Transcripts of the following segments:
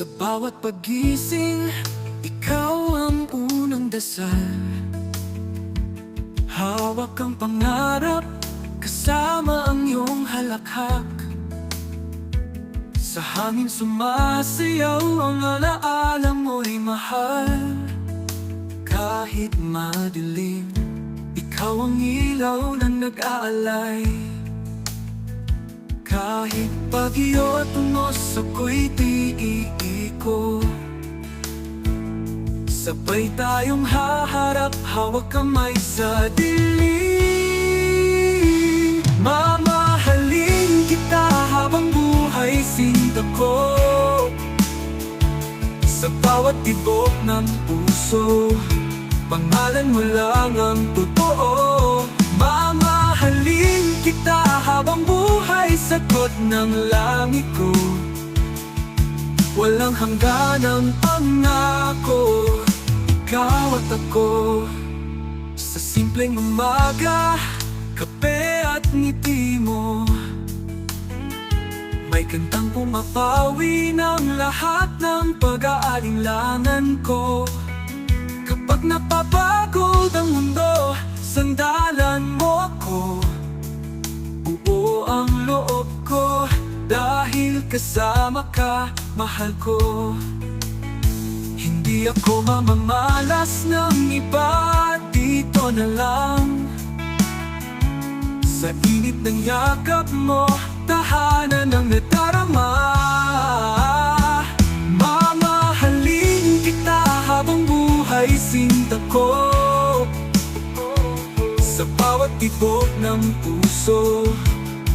Sa bawat paggising, ikaw ang unang dasal. Hawak ang pangarap, kasama ang iyong halakhak. Sa hangin sumasayaw, ang alaala mo'y mahal. Kahit madilim, ikaw ang ilaw na nag-aalay. Kahit bagyo at unos, ako'y di iiko. Sabay tayong haharap, hawak kamay sa dilim. Mamahalin kita habang buhay sinta ko. Sa bawat tibok ng puso, pangalan mo lang ang totoo. Mamahalin kita habang buhay, sagot ng langit ko. Walang hanggan ang pangako, ikaw at ako. Sa simpleng umaga, kape at ngiti mo, may kantang pumapawi ng lahat ng pag-aalinlangan ko. Kapag napapagod ang mundo, sandalan mo ako. Buo ang loob ko, dahil kasama ka, mahal ko. Hindi ako mamamalas ng iba, dito na lang. Sa init ng yakap mo, tahanan ng nadarama. Mamahalin kita habang buhay sinta ko. Sa bawat tibok ng puso,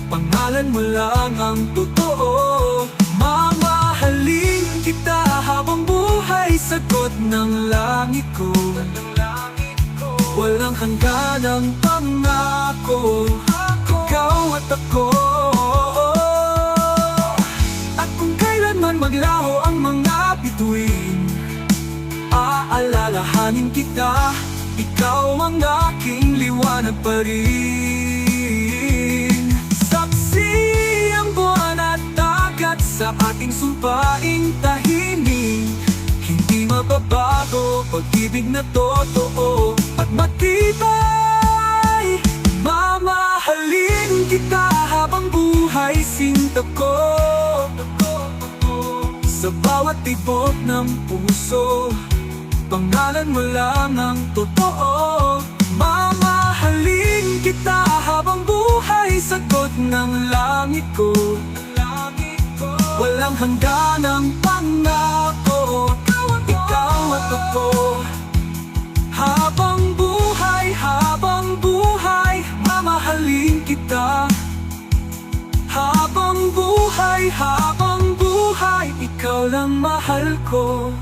pangalan mo lang ang totoo. Mamahalin kita habang buhay, sagot ng langit ko. Walang hanggan ang pangako, ikaw at ako. At kung kailanman maglaho ang mga bituin, aalalahanin kita, ikaw ang aking liwanag pa rin. Saksi ang buwan at dagat sa ating sumpaing tahimik. Hindi mababago, pag-ibig na totoo at matibay. Mamahalin kita habang buhay sinta ko. Sa bawat tibok ng puso, pangalan mo lang ang totoo. Mamahalin kita habang buhay, sagot ng langit ko. Walang hanggan ang pangako, ikaw at ako. Habang buhay, mamahalin kita. Habang buhay, ikaw lang mahal ko.